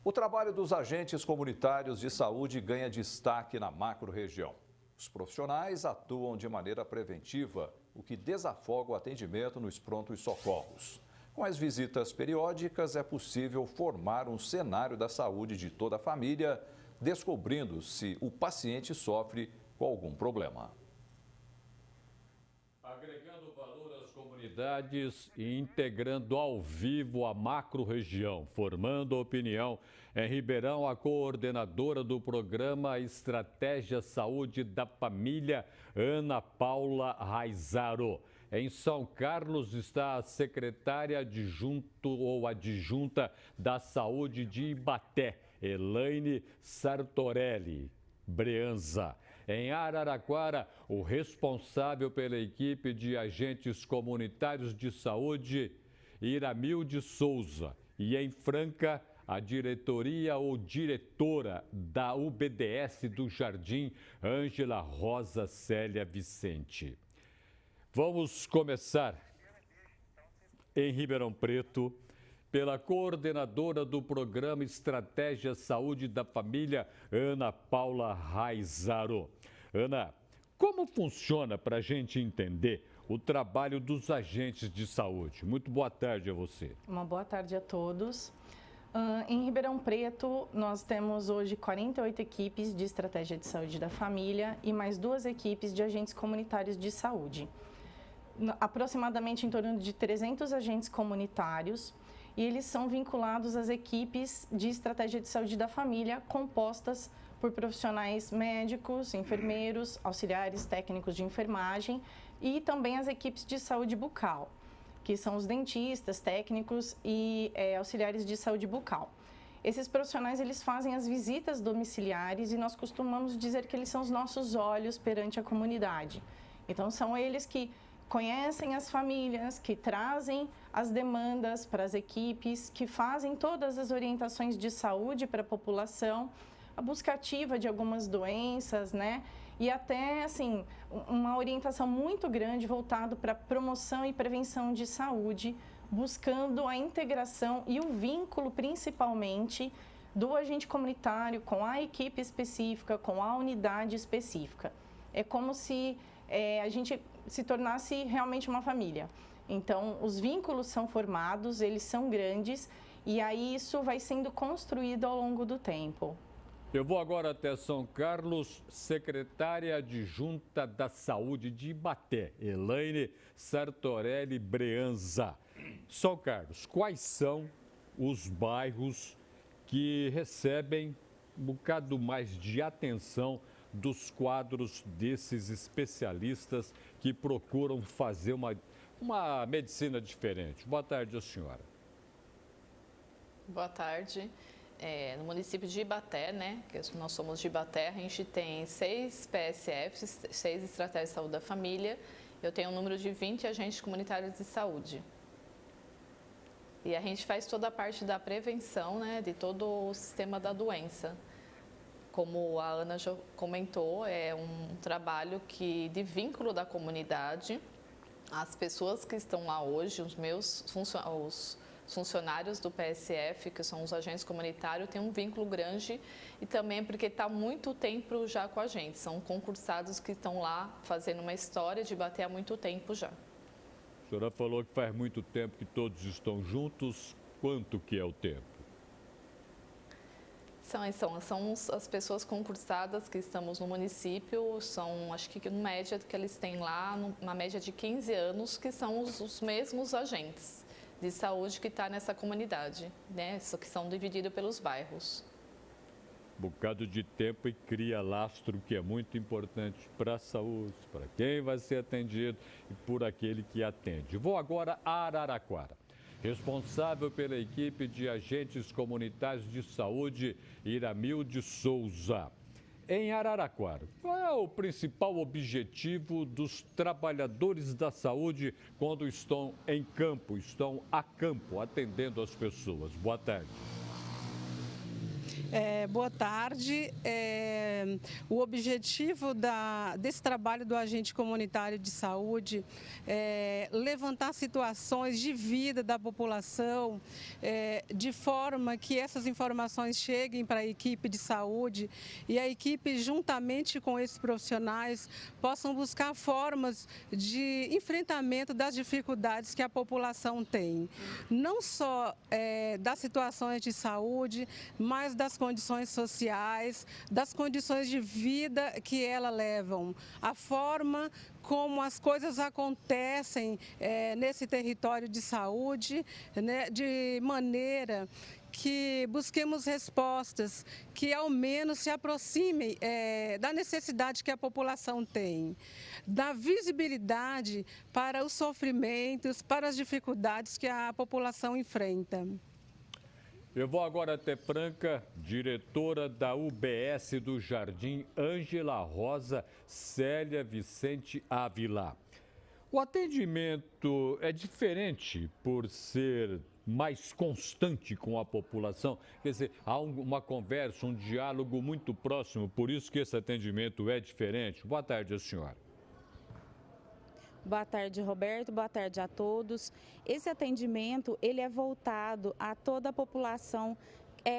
O trabalho dos agentes comunitários de saúde ganha destaque na macro-região. Os profissionais atuam de maneira preventiva, o que desafoga o atendimento nos prontos socorros. Com as visitas periódicas, é possível formar um cenário da saúde de toda a família, descobrindo se o paciente sofre com algum problema. Agregando valor às comunidades e integrando ao vivo a macro-região, formando opinião. Em Ribeirão, a coordenadora do programa Estratégia Saúde da Família, Ana Paula Raizaro. Em São Carlos está a secretária adjunta da Saúde de Ibaté, Elaine Sartorelli Breanza. Em Araraquara, o responsável pela equipe de agentes comunitários de saúde, Iramilde Souza. E em Franca, a diretoria ou diretora da UBDS do Jardim, Ângela Rosa Célia Vicente. Vamos começar em Ribeirão Preto, pela coordenadora do programa Estratégia Saúde da Família, Ana Paula Raizaro. Ana, como funciona para a gente entender o trabalho dos agentes de saúde? Muito boa tarde a você. Uma boa tarde a todos. Em Ribeirão Preto, nós temos hoje 48 equipes de Estratégia de Saúde da Família e mais 2 equipes de agentes comunitários de saúde. Aproximadamente em torno de 300 agentes comunitários, e eles são vinculados às equipes de Estratégia de Saúde da Família, compostas por profissionais médicos, enfermeiros, auxiliares técnicos de enfermagem e também as equipes de saúde bucal, que são os dentistas, técnicos e auxiliares de saúde bucal. Esses profissionais, eles fazem as visitas domiciliares e nós costumamos dizer que eles são os nossos olhos perante a comunidade. Então, são eles que conhecem as famílias, que trazem as demandas para as equipes, que fazem todas as orientações de saúde para a população, a busca ativa de algumas doenças, né? E até, assim, uma orientação muito grande voltada para promoção e prevenção de saúde, buscando a integração e o vínculo, principalmente, do agente comunitário com a equipe específica, com a unidade específica. É como se a gente se tornasse realmente uma família. Então, os vínculos são formados, eles são grandes, e aí isso vai sendo construído ao longo do tempo. Eu vou agora até São Carlos, secretária adjunta da Saúde de Ibaté, Elaine Sartorelli Breanza. São Carlos, quais são os bairros que recebem um bocado mais de atenção dos quadros desses especialistas que procuram fazer uma medicina diferente? Boa tarde, a senhora. Boa tarde. No município de Ibaté, né, que nós somos de Ibaté, a gente tem 6 PSFs, 6 Estratégias de Saúde da Família. Eu tenho um número de 20 agentes comunitários de saúde. E a gente faz toda a parte da prevenção, né, de todo o sistema da doença. Como a Ana já comentou, é um trabalho de vínculo da comunidade. As pessoas que estão lá hoje, os funcionários do PSF, que são os agentes comunitários, têm um vínculo grande e também porque está há muito tempo já com a gente. São concursados que estão lá fazendo uma história de Ibaté há muito tempo já. A senhora falou que faz muito tempo que todos estão juntos. Quanto que é o tempo? São as pessoas concursadas que estamos no município, são, acho que no média que eles têm lá, uma média de 15 anos, que são os mesmos agentes de saúde que estão nessa comunidade, né? Só que são divididos pelos bairros. Bocado de tempo e cria lastro, que é muito importante para a saúde, para quem vai ser atendido e por aquele que atende. Vou agora a Araraquara. Responsável pela equipe de agentes comunitários de saúde, Iramilde Souza. Em Araraquara, qual é o principal objetivo dos trabalhadores da saúde quando estão em campo, estão a campo, atendendo as pessoas? Boa tarde. Boa tarde. O objetivo desse trabalho do agente comunitário de saúde é levantar situações de vida da população de forma que essas informações cheguem para a equipe de saúde e a equipe, juntamente com esses profissionais, possam buscar formas de enfrentamento das dificuldades que a população tem. Não só das situações de saúde, mas das condições sociais, das condições de vida que elas levam, a forma como as coisas acontecem nesse território de saúde, né, de maneira que busquemos respostas que ao menos se aproximem da necessidade que a população tem, da visibilidade para os sofrimentos, para as dificuldades que a população enfrenta. Eu vou agora até Franca, diretora da UBS do Jardim Ângela Rosa, Célia Vicente Ávila. O atendimento é diferente por ser mais constante com a população, quer dizer, há uma conversa, um diálogo muito próximo, por isso que esse atendimento é diferente. Boa tarde, senhora. Boa tarde, Roberto. Boa tarde a todos. Esse atendimento, ele é voltado a toda a população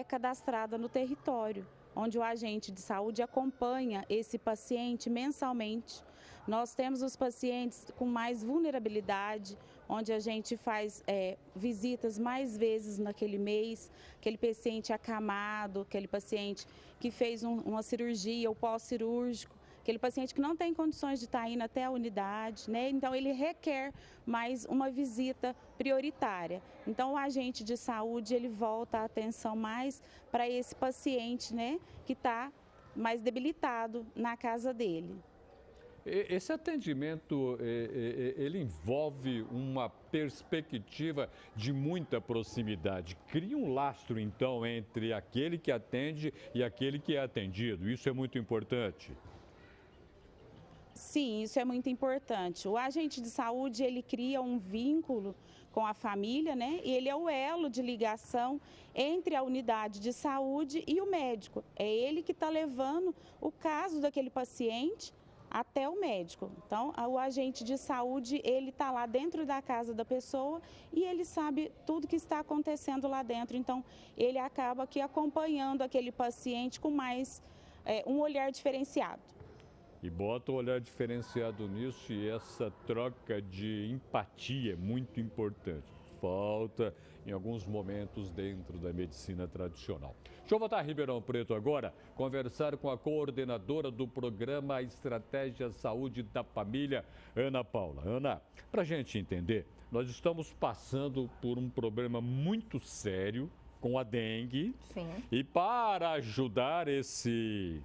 cadastrada no território, onde o agente de saúde acompanha esse paciente mensalmente. Nós temos os pacientes com mais vulnerabilidade, onde a gente faz visitas mais vezes naquele mês, aquele paciente acamado, aquele paciente que fez uma cirurgia ou pós-cirúrgico, aquele paciente que não tem condições de estar indo até a unidade, né? Então ele requer mais uma visita prioritária. Então o agente de saúde, ele volta a atenção mais para esse paciente, né, que está mais debilitado na casa dele. Esse atendimento, ele envolve uma perspectiva de muita proximidade. Cria um lastro, então, entre aquele que atende e aquele que é atendido. Isso é muito importante. Sim, isso é muito importante. O agente de saúde, ele cria um vínculo com a família, né? E ele é o elo de ligação entre a unidade de saúde e o médico. É ele que está levando o caso daquele paciente até o médico. Então, o agente de saúde, ele está lá dentro da casa da pessoa e ele sabe tudo que está acontecendo lá dentro. Então, ele acaba aqui acompanhando aquele paciente com mais um olhar diferenciado. E bota o olhar diferenciado nisso, e essa troca de empatia é muito importante. Falta em alguns momentos dentro da medicina tradicional. Deixa eu voltar a Ribeirão Preto agora, conversar com a coordenadora do programa Estratégia Saúde da Família, Ana Paula. Ana, para a gente entender, nós estamos passando por um problema muito sério com a dengue. Sim. E para ajudar esse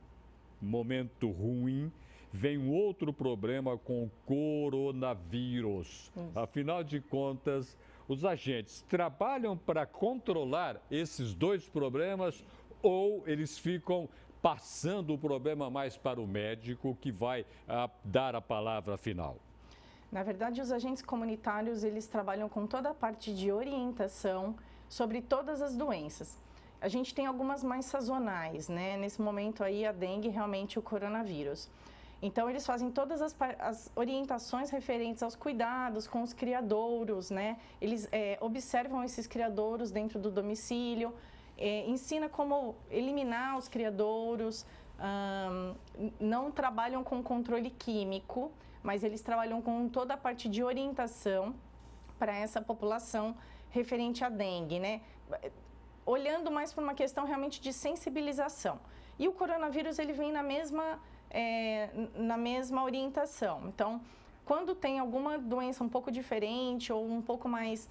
momento ruim, vem um outro problema com o coronavírus. Afinal de contas, os agentes trabalham para controlar esses dois problemas ou eles ficam passando o problema mais para o médico que vai dar a palavra final? Na verdade, os agentes comunitários, eles trabalham com toda a parte de orientação sobre todas as doenças. A gente tem algumas mais sazonais, né? Nesse momento aí, a dengue, realmente o coronavírus. Então, eles fazem todas as orientações referentes aos cuidados com os criadouros, né? Eles observam esses criadouros dentro do domicílio, ensina como eliminar os criadouros, não trabalham com controle químico, mas eles trabalham com toda a parte de orientação para essa população referente à dengue, né? Olhando mais para uma questão realmente de sensibilização. E o coronavírus, ele vem na mesma orientação. Então, quando tem alguma doença um pouco diferente ou um pouco mais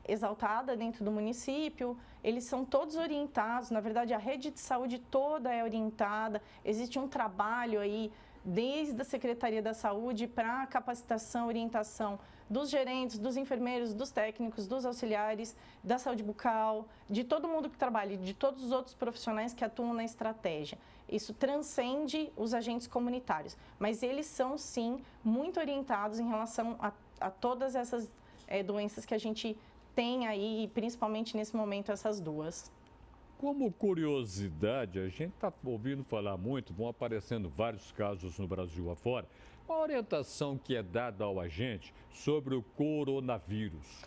exaltada dentro do município, eles são todos orientados. Na verdade, a rede de saúde toda é orientada. Existe um trabalho aí desde a Secretaria da Saúde para capacitação, orientação dos gerentes, dos enfermeiros, dos técnicos, dos auxiliares, da saúde bucal, de todo mundo que trabalha, de todos os outros profissionais que atuam na estratégia. Isso transcende os agentes comunitários, mas eles são, sim, muito orientados em relação a todas essas doenças que a gente tem aí, principalmente nesse momento, essas duas. como curiosidade, a gente está ouvindo falar muito, vão aparecendo vários casos no Brasil afora. Qual a orientação que é dada ao agente sobre o coronavírus?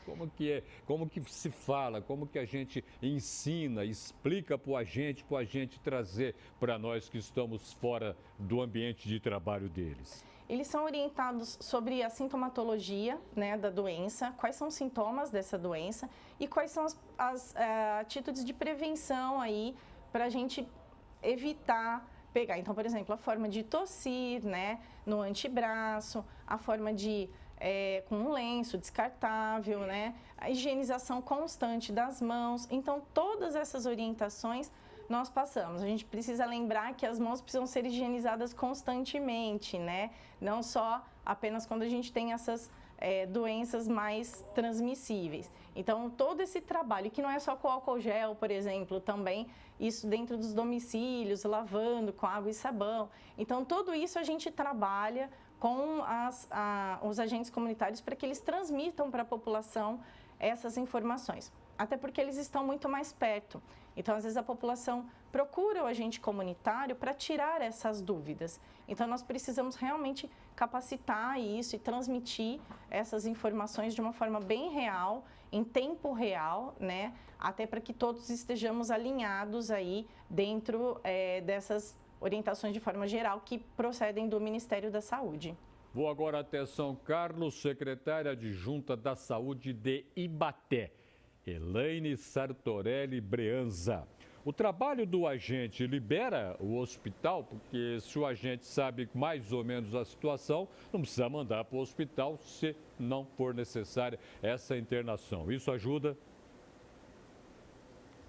Como que se fala, como que a gente ensina, explica para o agente trazer para nós que estamos fora do ambiente de trabalho deles? Eles são orientados sobre a sintomatologia, né, da doença, quais são os sintomas dessa doença e quais são as atitudes de prevenção aí para a gente evitar pegar. Então, por exemplo, a forma de tossir, né, no antebraço, a forma de com um lenço descartável, né, a higienização constante das mãos. Então, todas essas orientações nós passamos. A gente precisa lembrar que as mãos precisam ser higienizadas constantemente, né? Não só apenas quando a gente tem essas doenças mais transmissíveis. Então, todo esse trabalho, que não é só com álcool gel, por exemplo, também isso dentro dos domicílios, lavando com água e sabão. Então, tudo isso a gente trabalha com os agentes comunitários para que eles transmitam para a população essas informações. Até porque eles estão muito mais perto. Então, às vezes, a população procura o agente comunitário para tirar essas dúvidas. Então, nós precisamos realmente capacitar isso e transmitir essas informações de uma forma bem real, em tempo real, né? Até para que todos estejamos alinhados aí dentro dessas orientações de forma geral que procedem do Ministério da Saúde. Vou agora até São Carlos, secretária adjunta da Saúde de Ibaté, Elaine Sartorelli Breanza. O trabalho do agente libera o hospital, porque se o agente sabe mais ou menos a situação, não precisa mandar para o hospital se não for necessária essa internação. Isso ajuda?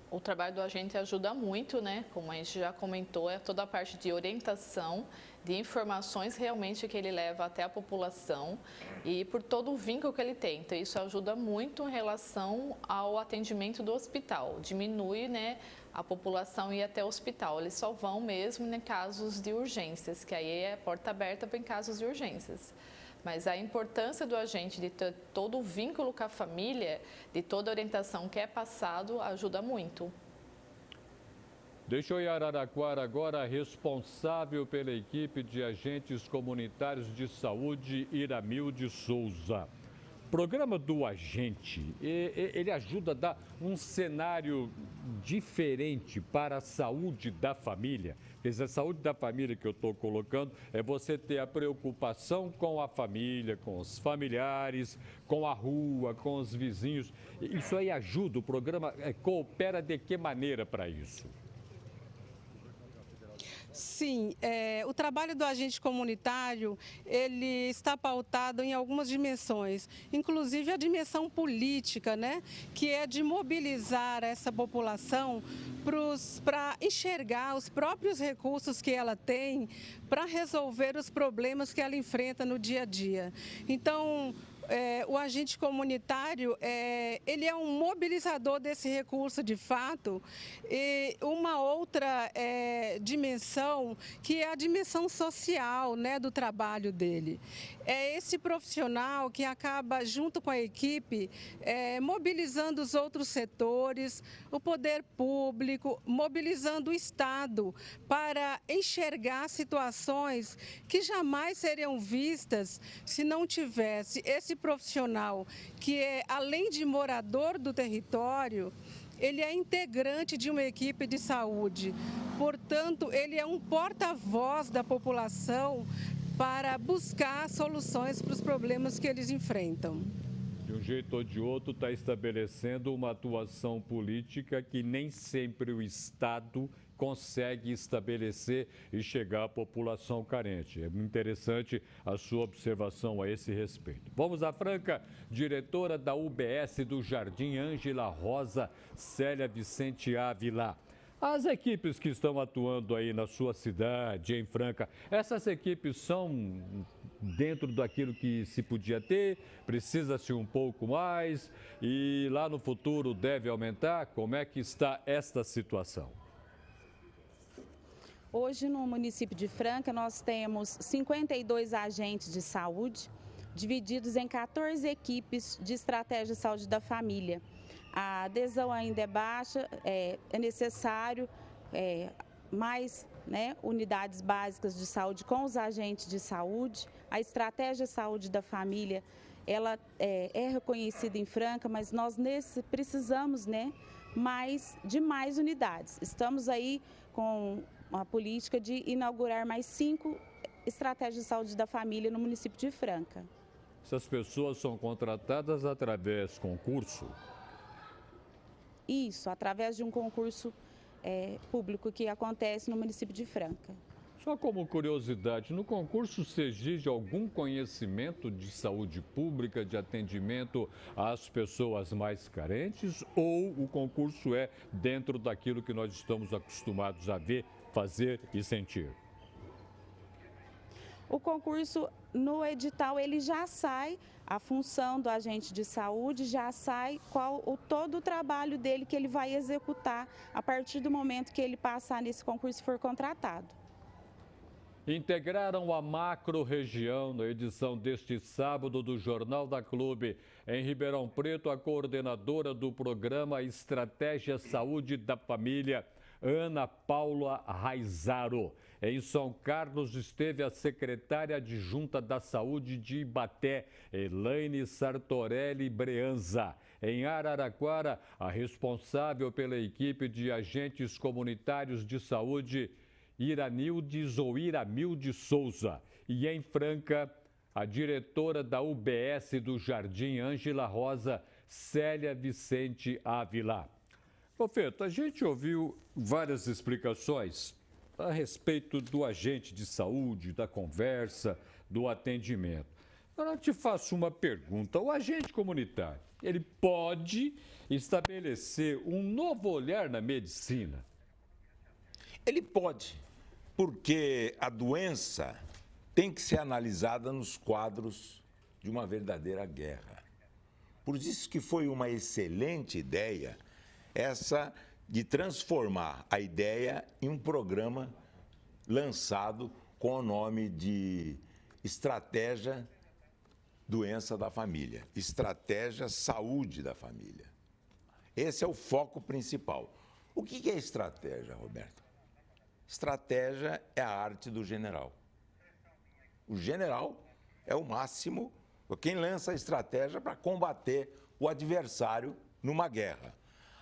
O trabalho do agente ajuda muito, né? Como a gente já comentou, é toda a parte de orientação, de informações realmente que ele leva até a população e por todo o vínculo que ele tem. Então, isso ajuda muito em relação ao atendimento do hospital. Diminui, né, a população ir até o hospital. Eles só vão mesmo em casos de urgências, que aí é porta aberta para em casos de urgências. Mas a importância do agente de ter todo o vínculo com a família, de toda a orientação que é passado, ajuda muito. Deixa eu ir a Araraquara agora, responsável pela equipe de agentes comunitários de saúde, Iramilde Souza. O programa do agente, ele ajuda a dar um cenário diferente para a saúde da família. Quer dizer, a saúde da família que eu estou colocando é você ter a preocupação com a família, com os familiares, com a rua, com os vizinhos. Isso aí ajuda, o programa coopera de que maneira para isso? Sim, o trabalho do agente comunitário, ele está pautado em algumas dimensões, inclusive a dimensão política, né? Que é de mobilizar essa população para enxergar os próprios recursos que ela tem para resolver os problemas que ela enfrenta no dia a dia. Então, o agente comunitário, ele é um mobilizador desse recurso de fato. E uma outra dimensão, que é a dimensão social, né, do trabalho dele. É esse profissional que acaba, junto com a equipe, mobilizando os outros setores, o poder público, mobilizando o Estado para enxergar situações que jamais seriam vistas se não tivesse esse profissional que é, além de morador do território, ele é integrante de uma equipe de saúde. Portanto, ele é um porta-voz da população para buscar soluções para os problemas que eles enfrentam. De um jeito ou de outro, está estabelecendo uma atuação política que nem sempre o Estado consegue estabelecer e chegar à população carente. É interessante a sua observação a esse respeito. Vamos à Franca, diretora da UBS do Jardim Ângela Rosa, Célia Vicente Ávila. As equipes que estão atuando aí na sua cidade, em Franca, essas equipes são dentro daquilo que se podia ter, precisa-se um pouco mais e lá no futuro deve aumentar? Como é que está esta situação? Hoje, no município de Franca, nós temos 52 agentes de saúde, divididos em 14 equipes de estratégia de saúde da família. a adesão ainda é baixa, é necessário mais unidades básicas de saúde com os agentes de saúde. A estratégia saúde da família, ela é reconhecida em Franca, mas nós precisamos de mais unidades. Estamos aí com a política de inaugurar mais 5 estratégias de saúde da família no município de Franca. Essas pessoas são contratadas através de concurso? Isso, através de um concurso público que acontece no município de Franca. Só como curiosidade, no concurso se exige algum conhecimento de saúde pública, de atendimento às pessoas mais carentes, ou o concurso é dentro daquilo que nós estamos acostumados a ver, fazer e sentir? O concurso, no edital, ele já sai, a função do agente de saúde já sai, todo o trabalho dele que ele vai executar a partir do momento que ele passar nesse concurso e for contratado. Integraram a macro-região na edição deste sábado do Jornal da Clube. Em Ribeirão Preto, a coordenadora do programa Estratégia Saúde da Família, Ana Paula Raizaro. Em São Carlos esteve a secretária adjunta da Saúde de Ibaté, Elaine Sartorelli Breanza. Em Araraquara, a responsável pela equipe de agentes comunitários de saúde, Iranildes ou Iramilde Souza. E em Franca, a diretora da UBS do Jardim Ângela Rosa, Célia Vicente Ávila. Profeta, a gente ouviu várias explicações a respeito do agente de saúde, da conversa, do atendimento. Agora eu te faço uma pergunta. O agente comunitário, ele pode estabelecer um novo olhar na medicina? Ele pode, porque a doença tem que ser analisada nos quadros de uma verdadeira guerra. Por isso que foi uma excelente ideia essa de transformar a ideia em um programa lançado com o nome de Estratégia Doença da Família, Estratégia Saúde da Família. Esse é o foco principal. O que é estratégia, Roberto? Estratégia é a arte do general. O general é o máximo, quem lança a estratégia para combater o adversário numa guerra.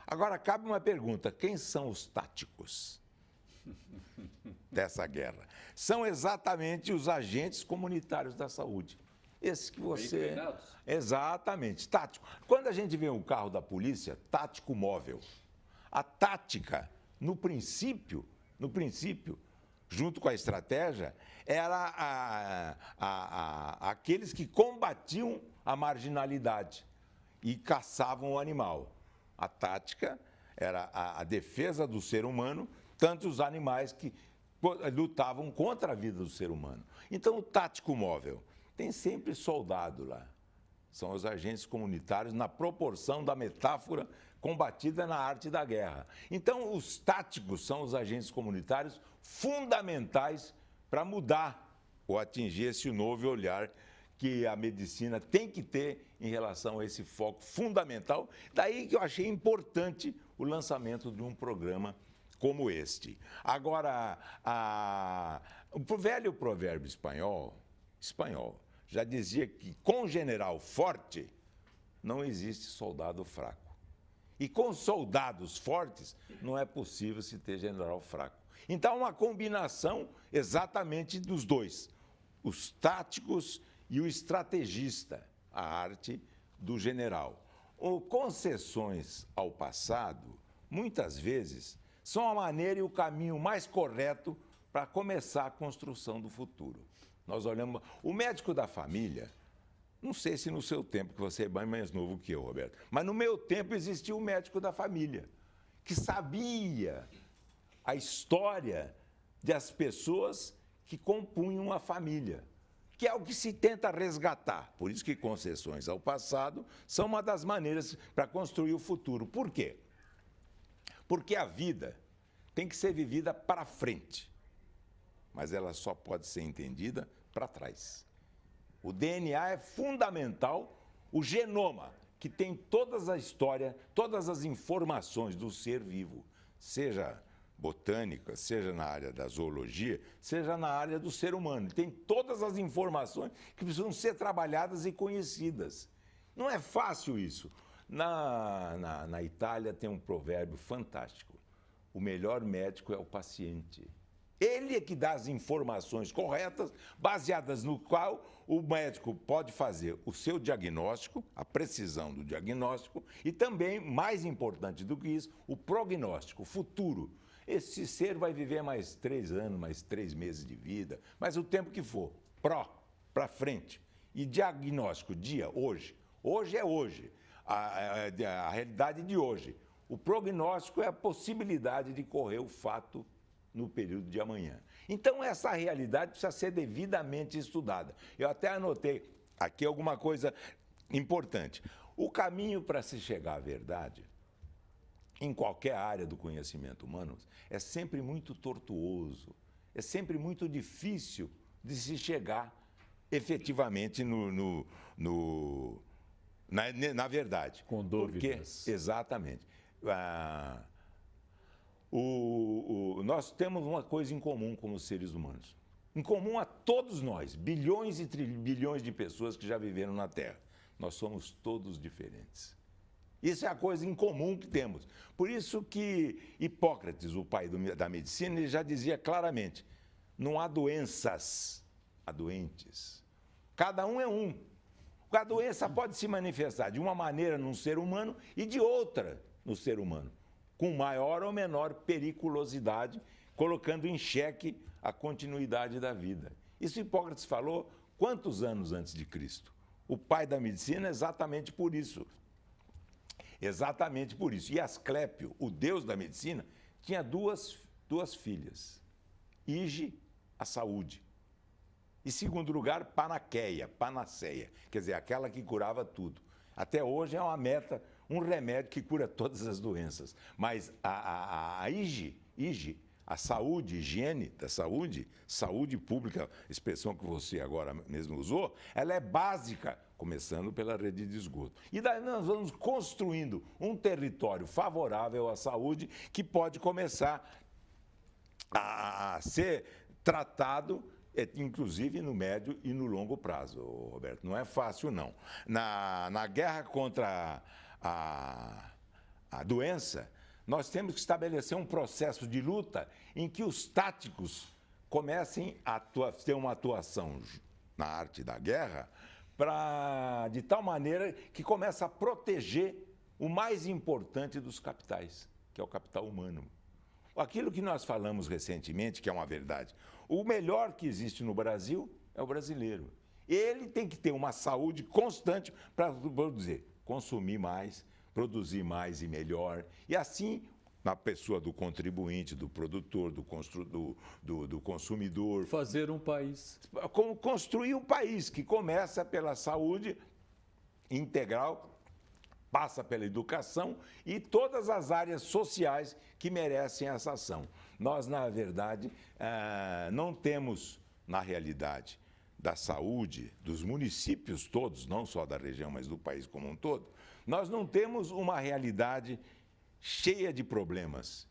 Agora, cabe uma pergunta: quem são os táticos dessa guerra? São exatamente os agentes comunitários da saúde. Esses que você... Exatamente, tático. Quando a gente vê um carro da polícia, tático móvel, a tática, no princípio, junto com a estratégia, era aqueles que combatiam a marginalidade e caçavam o animal. A tática era a defesa do ser humano, tanto os animais que lutavam contra a vida do ser humano. Então, o tático móvel tem sempre soldado lá. São os agentes comunitários na proporção da metáfora combatida na arte da guerra. Então, os táticos são os agentes comunitários fundamentais para mudar ou atingir esse novo olhar que a medicina tem que ter em relação a esse foco fundamental. Daí que eu achei importante o lançamento de um programa como este. Agora, o velho provérbio espanhol já dizia que com general forte não existe soldado fraco. E com soldados fortes não é possível se ter general fraco. Então, uma combinação exatamente dos dois, os táticos e o estrategista, a arte do general. Ou concessões ao passado, muitas vezes, são a maneira e o caminho mais correto para começar a construção do futuro. Nós olhamos... O médico da família, não sei se no seu tempo, que você é bem mais novo que eu, Roberto, mas no meu tempo existia o médico da família, que sabia a história das pessoas que compunham a família, que é o que se tenta resgatar. Por isso que concessões ao passado são uma das maneiras para construir o futuro. Por quê? Porque a vida tem que ser vivida para frente, mas ela só pode ser entendida para trás. O DNA é fundamental, o genoma, que tem toda a história, todas as informações do ser vivo, seja botânica, seja na área da zoologia, seja na área do ser humano. Tem todas as informações que precisam ser trabalhadas e conhecidas. Não é fácil isso. Na Itália tem um provérbio fantástico. O melhor médico é o paciente. Ele é que dá as informações corretas, baseadas no qual o médico pode fazer o seu diagnóstico, a precisão do diagnóstico, e também, mais importante do que isso, o prognóstico, o futuro. Esse ser vai viver mais 3 anos, mais 3 meses de vida, mas o tempo que for, para frente. E diagnóstico, dia, hoje. Hoje é hoje, a realidade de hoje. O prognóstico é a possibilidade de correr o fato no período de amanhã. Então, essa realidade precisa ser devidamente estudada. Eu até anotei aqui alguma coisa importante. O caminho para se chegar à verdade, em qualquer área do conhecimento humano, é sempre muito tortuoso, é sempre muito difícil de se chegar efetivamente na verdade. Com dúvidas. Porque, exatamente. Nós temos uma coisa em comum como seres humanos. Em comum a todos nós, bilhões e bilhões de pessoas que já viveram na Terra. Nós somos todos diferentes. Isso é a coisa em comum que temos. Por isso que Hipócrates, o pai da medicina, ele já dizia claramente, não há doenças, há doentes. Cada um é um. A doença pode se manifestar de uma maneira num ser humano e de outra no ser humano, com maior ou menor periculosidade, colocando em xeque a continuidade da vida. Isso Hipócrates falou quantos anos antes de Cristo? O pai da medicina, exatamente por isso. Exatamente por isso. E Asclépio, o deus da medicina, tinha duas filhas. Hige, a saúde. E, segundo lugar, Panaceia, quer dizer, aquela que curava tudo. Até hoje é uma meta, um remédio que cura todas as doenças. Mas a Hige, a saúde, higiene da saúde pública, expressão que você agora mesmo usou, ela é básica, começando pela rede de esgoto. E daí nós vamos construindo um território favorável à saúde que pode começar a ser tratado, inclusive no médio e no longo prazo, Roberto. Não é fácil, não. Na guerra contra a doença, nós temos que estabelecer um processo de luta em que os táticos comecem a ter uma atuação na arte da guerra de tal maneira que começa a proteger o mais importante dos capitais, que é o capital humano. Aquilo que nós falamos recentemente, que é uma verdade, o melhor que existe no Brasil é o brasileiro. Ele tem que ter uma saúde constante para produzir, consumir mais, produzir mais e melhor. E assim, na pessoa do contribuinte, do produtor, do consumidor. Fazer um país. Como construir um país que começa pela saúde integral, passa pela educação e todas as áreas sociais que merecem essa ação. Nós, na verdade, não temos, na realidade, da saúde dos municípios todos, não só da região, mas do país como um todo, nós não temos uma realidade cheia de problemas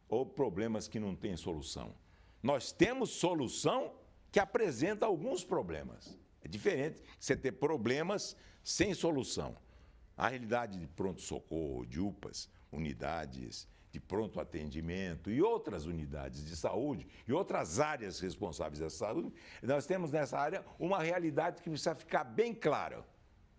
ou problemas que não têm solução. Nós temos solução que apresenta alguns problemas. É diferente você ter problemas sem solução. A realidade de pronto-socorro, de UPAs, unidades de pronto atendimento e outras unidades de saúde e outras áreas responsáveis da saúde, nós temos nessa área uma realidade que precisa ficar bem clara,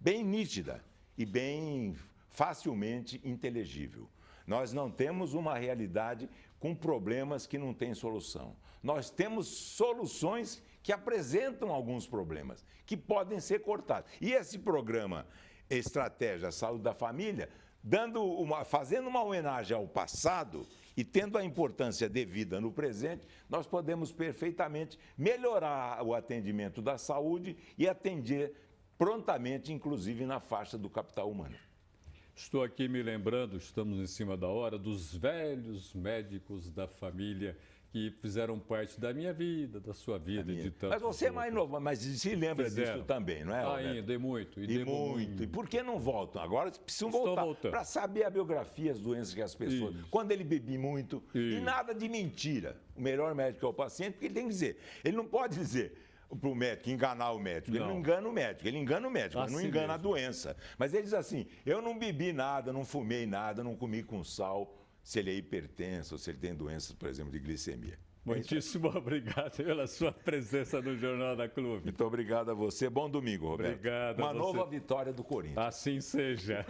bem nítida e bem facilmente inteligível. Nós não temos uma realidade com problemas que não têm solução. Nós temos soluções que apresentam alguns problemas, que podem ser cortados. E esse programa Estratégia Saúde da Família, fazendo uma homenagem ao passado e tendo a importância devida no presente, nós podemos perfeitamente melhorar o atendimento da saúde e atender prontamente, inclusive na faixa do capital humano. Estou aqui me lembrando, estamos em cima da hora, dos velhos médicos da família que fizeram parte da minha vida, da sua vida, de tantos. Mas você é outros. mais novo, mas se lembra disso também, não é, Roberto? Ainda, e muito. E muito. E por que não voltam? Agora precisam Estão voltar voltando. para saber a biografia, as doenças que as pessoas... Isso. Quando ele bebia muito, e Isso. nada de mentira. O melhor médico é o paciente, porque ele tem que dizer. Ele não pode dizer para o médico, enganar o médico. Ele não engana o médico, ele engana o médico, ele não Assim engana a mesmo. doença. Mas ele diz assim, eu não bebi nada, não fumei nada, não comi com sal, se ele é hipertenso, ou se ele tem doenças, por exemplo, de glicemia. Muitíssimo obrigado pela sua presença no Jornal da Clube. Muito obrigado a você. Bom domingo, Roberto. Obrigado a Uma você. nova vitória do Corinthians. Assim seja.